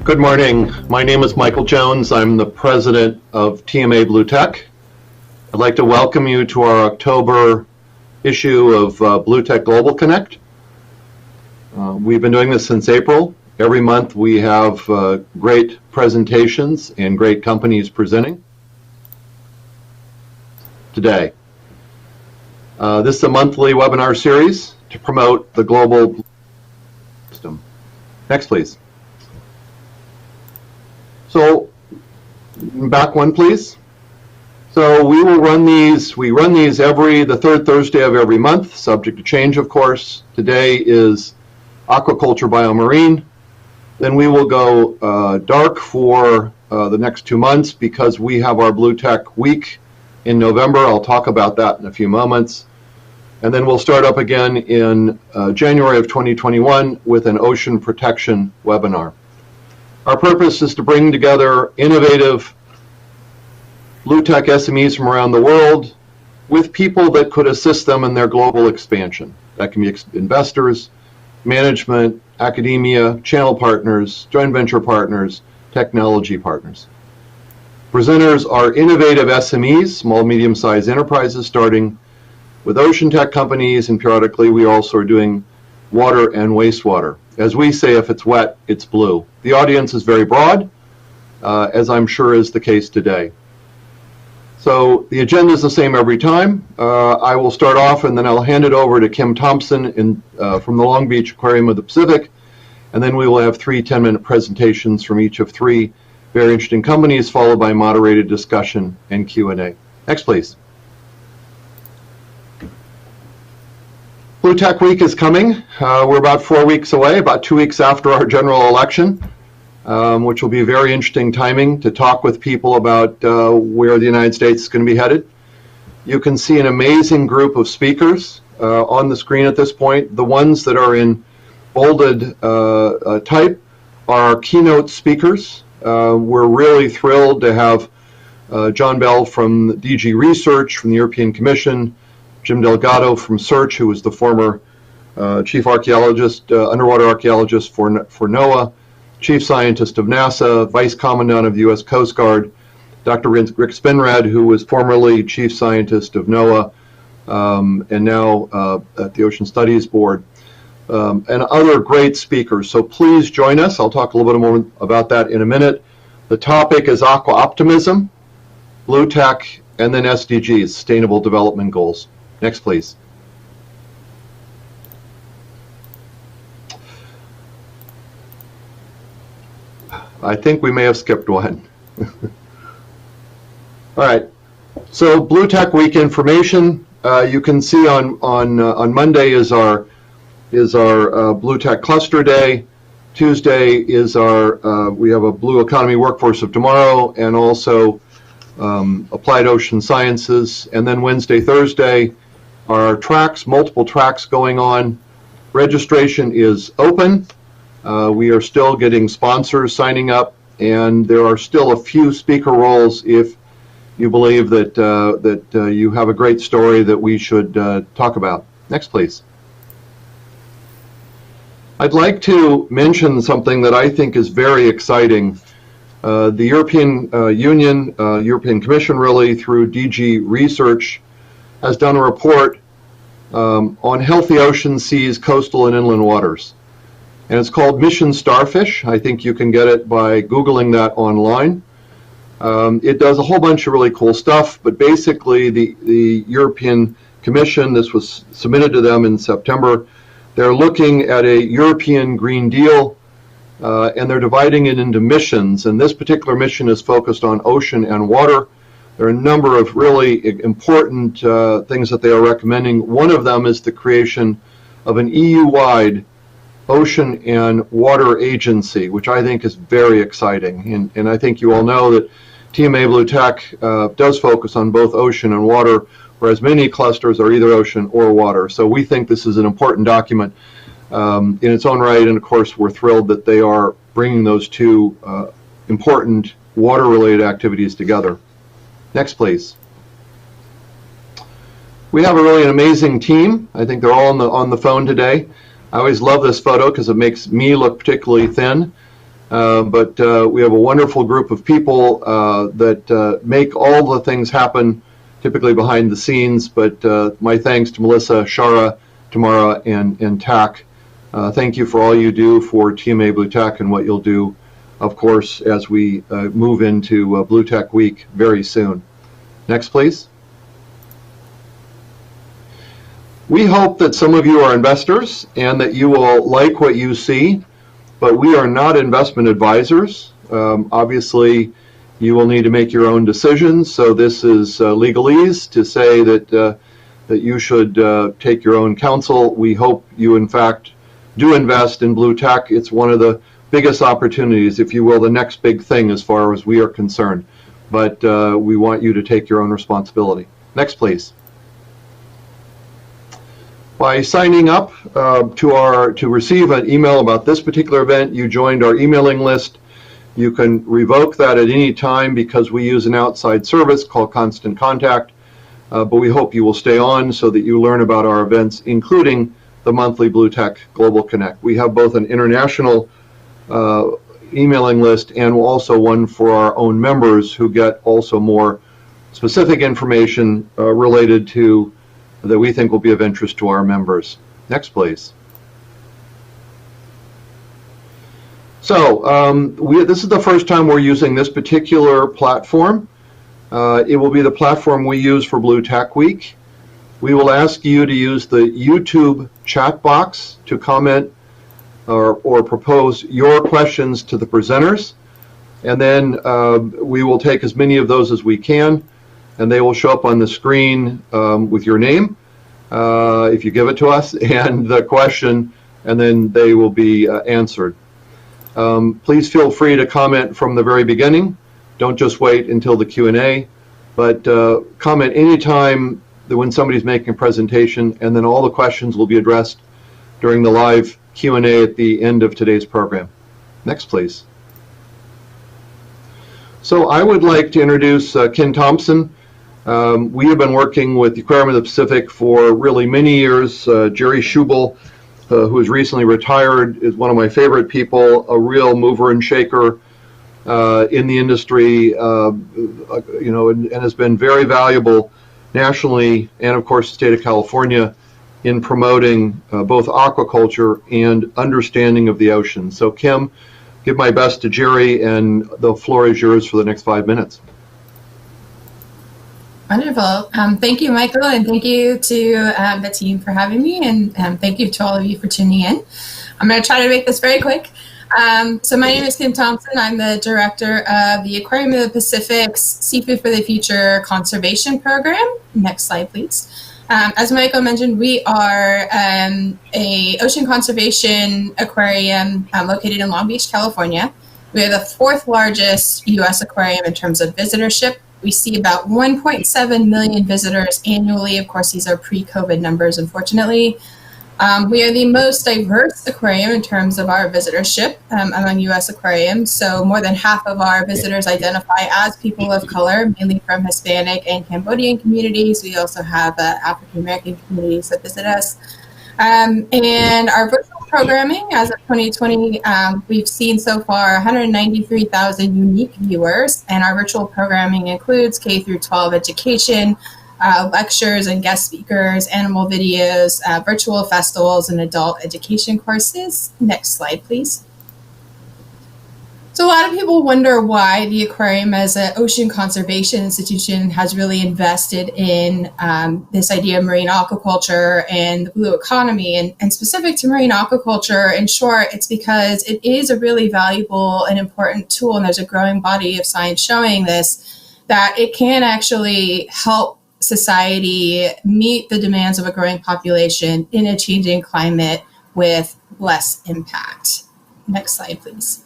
Good morning. My name is Michael Jones. I'm the president of TMA BlueTech. I'd like to welcome you to our October issue of BlueTech Global Connect. We've been doing this since April. Every month we have great presentations and great companies presenting. Today, this is a monthly webinar series to promote the global system. Next, please. So, back one, please. So we will run these. We run these the third Thursday of every month, subject to change, of course. Today is aquaculture biomarine. Then we will go dark for the next 2 months because we have our BlueTech week in November. I'll talk about that in a few moments. And then we'll start up again in January of 2021 with an ocean protection webinar. Our purpose is to bring together innovative BlueTech SMEs from around the world with people that could assist them in their global expansion. That can be investors, management, academia, channel partners, joint venture partners, technology partners. Presenters are innovative SMEs, small, medium-sized enterprises, starting with ocean tech companies, and periodically we also are doing water and wastewater. As we say, if it's wet, it's blue. The audience is very broad, as I'm sure is the case today. So the agenda is the same every time. I will start off and then I'll hand it over to Kim Thompson from the Long Beach Aquarium of the Pacific, and then we will have 3 10-minute presentations from each of 3 very interesting companies, followed by moderated discussion and Q&A. Next, please. BlueTech Week is coming. We're about 4 weeks away, about 2 weeks after our general election, which will be very interesting timing to talk with people about where the United States is going to be headed. You can see an amazing group of speakers on the screen at this point. The ones that are in bolded type are keynote speakers. We're really thrilled to have John Bell from DG Research from the European Commission, Jim Delgado from Search, who was the former chief archaeologist, underwater archaeologist for NOAA, chief scientist of NASA, vice commandant of the U.S. Coast Guard, Dr. Rick Spinrad, who was formerly chief scientist of NOAA and now at the Ocean Studies Board, and other great speakers. So please join us. I'll talk a little bit more about that in a minute. The topic is aqua optimism, BlueTech, and then SDGs, Sustainable Development Goals. Next, please. I think we may have skipped one. All right. So BlueTech Week information. You can see on Monday is our BlueTech Cluster Day. Tuesday is our we have a Blue Economy Workforce of Tomorrow, and also Applied Ocean Sciences. And then Wednesday, Thursday are tracks, multiple tracks going on. Registration is open. We are still getting sponsors signing up, and there are still a few speaker roles if you believe that you have a great story that we should talk about. Next, please. I'd like to mention something that I think is very exciting. The European Union, European Commission really, through DG Research, has done a report on healthy ocean seas, coastal and inland waters. And it's called Mission Starfish. I think you can get it by Googling that online. It does a whole bunch of really cool stuff, but basically the European Commission, this was submitted to them in September, they're looking at a European Green Deal, and they're dividing it into missions. And this particular mission is focused on ocean and water. There are a number of really important things that they are recommending. One of them is the creation of an EU-wide ocean and water agency, which I think is very exciting. And I think you all know that TMA BlueTech does focus on both ocean and water, whereas many clusters are either ocean or water. So we think this is an important document in its own right, and of course we're thrilled that they are bringing those two important water-related activities together. Next, please. We have a really an amazing team. I think they're all on the phone today. I always love this photo because it makes me look particularly thin. but we have a wonderful group of people that make all the things happen, typically behind the scenes. But my thanks to Melissa, Shara, Tamara, and TAC. Thank you for all you do for TMA BlueTech and what you'll do, of course, as we move into BlueTech Week very soon. Next, please. We hope that some of you are investors and that you will like what you see, but we are not investment advisors. Obviously, you will need to make your own decisions, so this is legalese to say that, that you should take your own counsel. We hope you, in fact, do invest in BlueTech. It's one of the biggest opportunities, if you will, the next big thing as far as we are concerned. But we want you to take your own responsibility. Next, please. By signing up to receive an email about this particular event, you joined our emailing list. You can revoke that at any time because we use an outside service called Constant Contact. But we hope you will stay on so that you learn about our events, including the monthly BlueTech Global Connect. We have both an international emailing list and also one for our own members who get also more specific information related to that we think will be of interest to our members. Next, please. So this is the first time we're using this particular platform. It will be the platform we use for BlueTech Week. We will ask you to use the YouTube chat box to comment or propose your questions to the presenters. And then we will take as many of those as we can, and they will show up on the screen with your name, if you give it to us, and the question, and then they will be answered. Please feel free to comment from the very beginning. Don't just wait until the Q&A, but comment anytime when somebody's making a presentation, and then all the questions will be addressed during the live Q&A at the end of today's program. Next, please. So I would like to introduce Ken Thompson. We have been working with the Aquarium of the Pacific for really many years. Jerry Schubel, who is recently retired, is one of my favorite people, a real mover and shaker in the industry, you know, and has been very valuable nationally and, of course, the state of California in promoting both aquaculture and understanding of the ocean. So, Kim, give my best to Jerry, and the floor is yours for the next 5 minutes. Wonderful. Thank you, Michael, and thank you to the team for having me, and thank you to all of you for tuning in. I'm going to try to make this very quick. So my name is Kim Thompson. I'm the director of the Aquarium of the Pacific's Seafood for the Future Conservation Program. Next slide, please. As Michael mentioned, we are a ocean conservation aquarium located in Long Beach, California. We are the 4th largest U.S. aquarium in terms of visitorship. We see about 1.7 million visitors annually. Of course, these are pre-COVID numbers, unfortunately. We are the most diverse aquarium in terms of our visitorship among U.S. aquariums. So more than half of our visitors identify as people of color, mainly from Hispanic and Cambodian communities. We also have African-American communities that visit us. And our virtual programming, as of 2020, we've seen so far 193,000 unique viewers. And our virtual programming includes K through 12 education, lectures and guest speakers, animal videos, virtual festivals, and adult education courses. Next slide, please. So a lot of people wonder why the aquarium as an ocean conservation institution has really invested in this idea of marine aquaculture and the blue economy. And specific to marine aquaculture, in short, it's because it is a really valuable and important tool, and there's a growing body of science showing this, that it can actually help society meet the demands of a growing population in a changing climate with less impact. Next slide, please.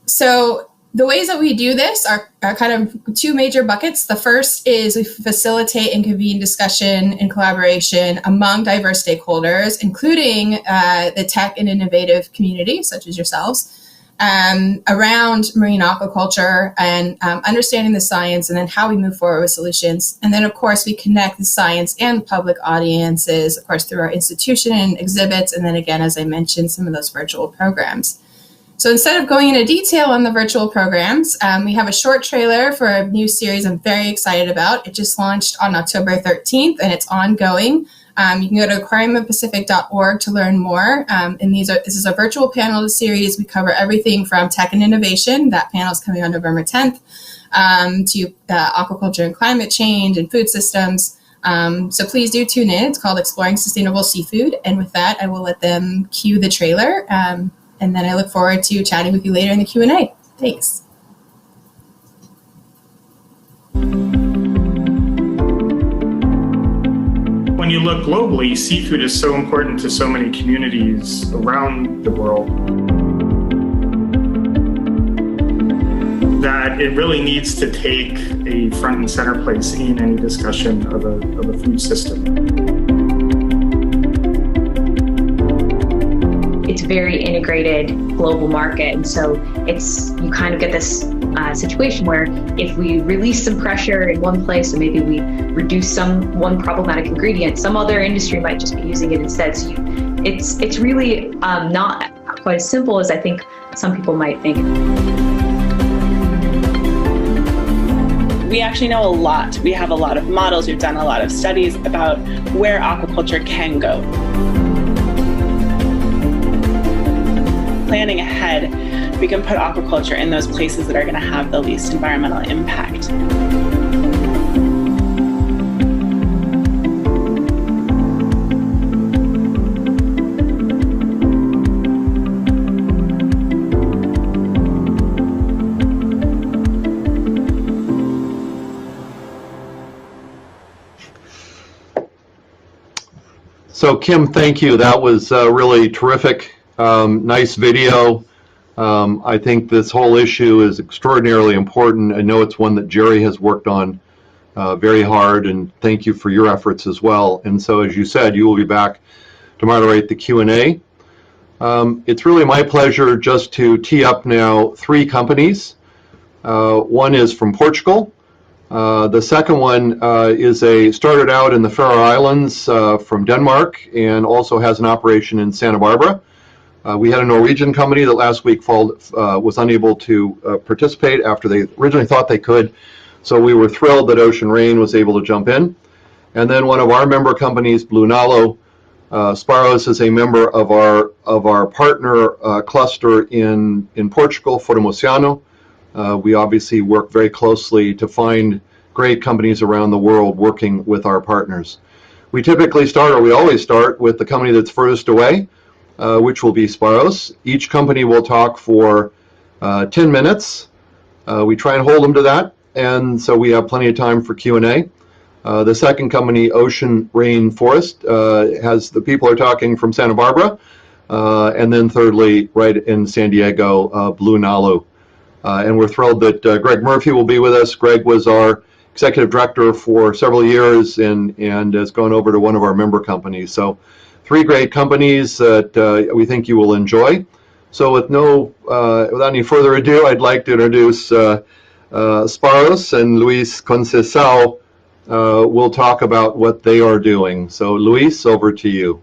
So the ways that we do this are kind of 2 major buckets. The first is we facilitate and convene discussion and collaboration among diverse stakeholders, including the tech and innovative community, such as yourselves, around marine aquaculture and understanding the science, and then how we move forward with solutions. And then, of course, we connect the science and public audiences, of course, through our institution and exhibits, and then again, as I mentioned, some of those virtual programs. So instead of going into detail on the virtual programs, we have a short trailer for a new series I'm very excited about. It just launched on October 13th, and it's ongoing. You can go to aquariumpacific.org to learn more. And this is a virtual panel series. We cover everything from tech and innovation. That panel is coming on November 10th, to aquaculture and climate change and food systems. So please do tune in. It's called Exploring Sustainable Seafood. And with that, I will let them cue the trailer. And then I look forward to chatting with you later in the Q&A. Thanks. When you look globally, seafood is so important to so many communities around the world that it really needs to take a front and center place in any discussion of a food system. It's a very integrated global market, and so you kind of get this situation where if we release some pressure in one place, or maybe we reduce one problematic ingredient, some other industry might just be using it instead. So it's really not quite as simple as I think some people might think. We actually know a lot. We have a lot of models. We've done a lot of studies about where aquaculture can go. Planning ahead, we can put aquaculture in those places that are going to have the least environmental impact. So Kim, thank you. That was really terrific. Nice video. I think this whole issue is extraordinarily important. I know it's one that Jerry has worked on very hard, and thank you for your efforts as well. And so, as you said, you will be back to moderate the Q&A. It's really my pleasure just to tee up now 3 companies. One is from Portugal. The second one started out in the Faroe Islands from Denmark, and also has an operation in Santa Barbara. We had a Norwegian company that last week was unable to participate after they originally thought they could. So we were thrilled that Ocean Rain was able to jump in. And then one of our member companies, BlueNalu, Sparos is a member of our partner cluster in Portugal, Formoseano. We obviously work very closely to find great companies around the world working with our partners. We typically we always start with the company that's furthest away, which will be Sparos. Each company will talk for 10 minutes. We try and hold them to that, and so we have plenty of time for Q&A. The second company, Ocean Rainforest, has the people are talking from Santa Barbara, and then thirdly, right in San Diego, BlueNalu. And we're thrilled that Greg Murphy will be with us. Greg was our executive director for several years and has gone over to one of our member companies. So 3 great companies that we think you will enjoy. So without any further ado, I'd like to introduce Sparos, and Luis Conceição will talk about what they are doing. So Luis, over to you.